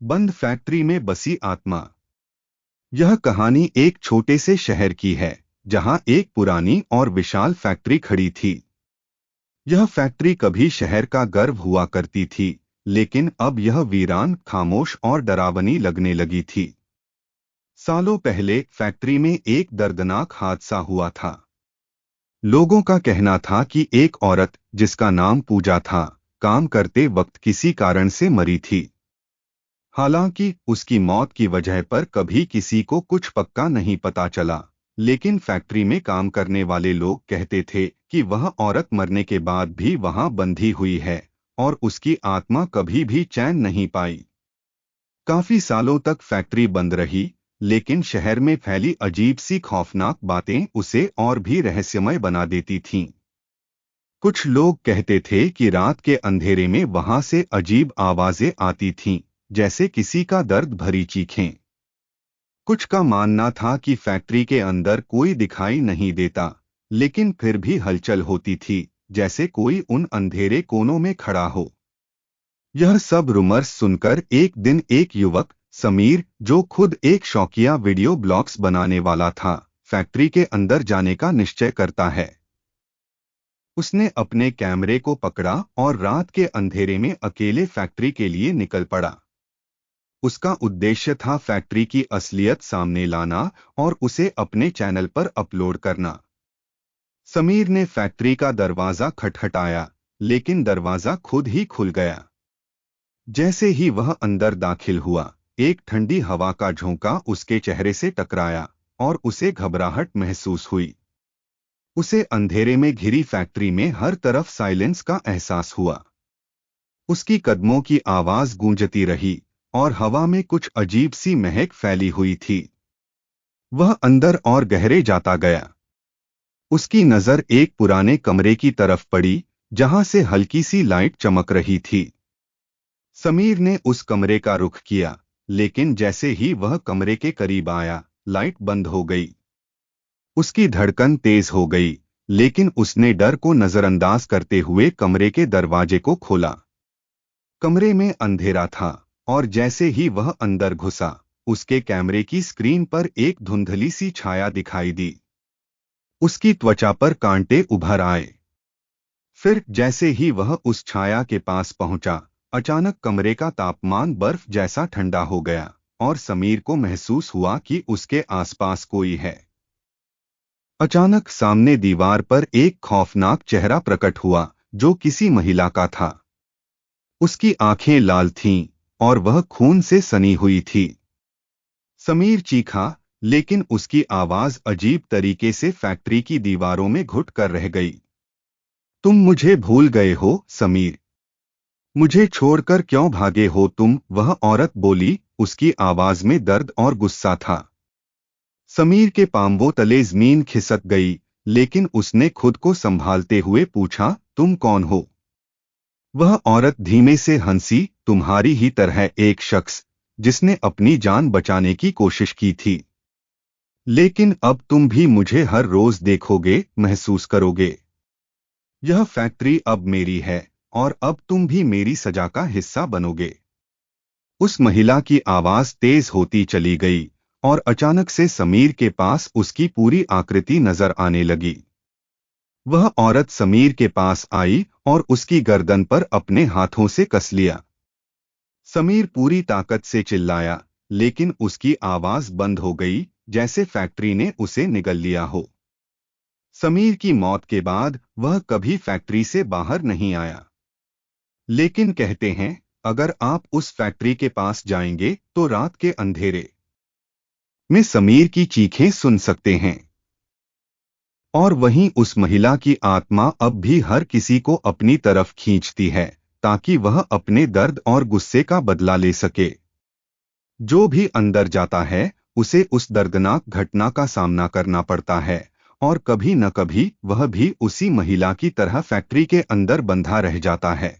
बंद फैक्ट्री में बसी आत्मा। यह कहानी एक छोटे से शहर की है जहां एक पुरानी और विशाल फैक्ट्री खड़ी थी। यह फैक्ट्री कभी शहर का गर्व हुआ करती थी, लेकिन अब यह वीरान, खामोश और डरावनी लगने लगी थी। सालों पहले फैक्ट्री में एक दर्दनाक हादसा हुआ था। लोगों का कहना था कि एक औरत, जिसका नाम पूजा था, काम करते वक्त किसी कारण से मरी थी। हालांकि उसकी मौत की वजह पर कभी किसी को कुछ पक्का नहीं पता चला, लेकिन फैक्ट्री में काम करने वाले लोग कहते थे कि वह औरत मरने के बाद भी वहां बंधी हुई है और उसकी आत्मा कभी भी चैन नहीं पाई। काफी सालों तक फैक्ट्री बंद रही, लेकिन शहर में फैली अजीब सी खौफनाक बातें उसे और भी रहस्यमय बना देती थीं। कुछ लोग कहते थे कि रात के अंधेरे में वहां से अजीब आवाजें आती थीं, जैसे किसी का दर्द भरी चीखें। कुछ का मानना था कि फैक्ट्री के अंदर कोई दिखाई नहीं देता, लेकिन फिर भी हलचल होती थी, जैसे कोई उन अंधेरे कोनों में खड़ा हो। यह सब रूमर्स सुनकर एक दिन एक युवक, समीर, जो खुद एक शौकिया वीडियो ब्लॉग्स बनाने वाला था, फैक्ट्री के अंदर जाने का निश्चय करता है। उसने अपने कैमरे को पकड़ा और रात के अंधेरे में अकेले फैक्ट्री के लिए निकल पड़ा। उसका उद्देश्य था फैक्ट्री की असलियत सामने लाना और उसे अपने चैनल पर अपलोड करना। समीर ने फैक्ट्री का दरवाजा खटखटाया, लेकिन दरवाजा खुद ही खुल गया। जैसे ही वह अंदर दाखिल हुआ, एक ठंडी हवा का झोंका उसके चेहरे से टकराया और उसे घबराहट महसूस हुई। उसे अंधेरे में घिरी फैक्ट्री में हर तरफ साइलेंस का एहसास हुआ। उसकी कदमों की आवाज गूंजती रही और हवा में कुछ अजीब सी महक फैली हुई थी। वह अंदर और गहरे जाता गया। उसकी नजर एक पुराने कमरे की तरफ पड़ी, जहां से हल्की सी लाइट चमक रही थी। समीर ने उस कमरे का रुख किया, लेकिन जैसे ही वह कमरे के करीब आया, लाइट बंद हो गई। उसकी धड़कन तेज हो गई, लेकिन उसने डर को नजरअंदाज करते हुए कमरे के दरवाजे को खोला। कमरे में अंधेरा था और जैसे ही वह अंदर घुसा, उसके कैमरे की स्क्रीन पर एक धुंधली सी छाया दिखाई दी। उसकी त्वचा पर कांटे उभर आए। फिर जैसे ही वह उस छाया के पास पहुंचा, अचानक कमरे का तापमान बर्फ जैसा ठंडा हो गया और समीर को महसूस हुआ कि उसके आसपास कोई है। अचानक सामने दीवार पर एक खौफनाक चेहरा प्रकट हुआ, जो किसी महिला का था। उसकी आंखें लाल थीं और वह खून से सनी हुई थी। समीर चीखा, लेकिन उसकी आवाज अजीब तरीके से फैक्ट्री की दीवारों में घुट कर रह गई। तुम मुझे भूल गए हो, समीर? मुझे छोड़कर क्यों भागे हो तुम? वह औरत बोली, उसकी आवाज में दर्द और गुस्सा था। समीर के पांवों तले जमीन खिसक गई, लेकिन उसने खुद को संभालते हुए पूछा, तुम कौन हो? वह औरत धीमे से हंसी, तुम्हारी ही तरह एक शख्स, जिसने अपनी जान बचाने की कोशिश की थी। लेकिन अब तुम भी मुझे हर रोज देखोगे, महसूस करोगे। यह फैक्ट्री अब मेरी है और अब तुम भी मेरी सजा का हिस्सा बनोगे। उस महिला की आवाज तेज होती चली गई और अचानक से समीर के पास उसकी पूरी आकृति नजर आने लगी। वह औरत समीर के पास आई और उसकी गर्दन पर अपने हाथों से कस लिया। समीर पूरी ताकत से चिल्लाया, लेकिन उसकी आवाज बंद हो गई, जैसे फैक्ट्री ने उसे निगल लिया हो। समीर की मौत के बाद वह कभी फैक्ट्री से बाहर नहीं आया। लेकिन कहते हैं, अगर आप उस फैक्ट्री के पास जाएंगे तो रात के अंधेरे में समीर की चीखें सुन सकते हैं। और वहीं उस महिला की आत्मा अब भी हर किसी को अपनी तरफ खींचती है, ताकि वह अपने दर्द और गुस्से का बदला ले सके। जो भी अंदर जाता है, उसे उस दर्दनाक घटना का सामना करना पड़ता है, और कभी न कभी वह भी उसी महिला की तरह फैक्ट्री के अंदर बंधा रह जाता है।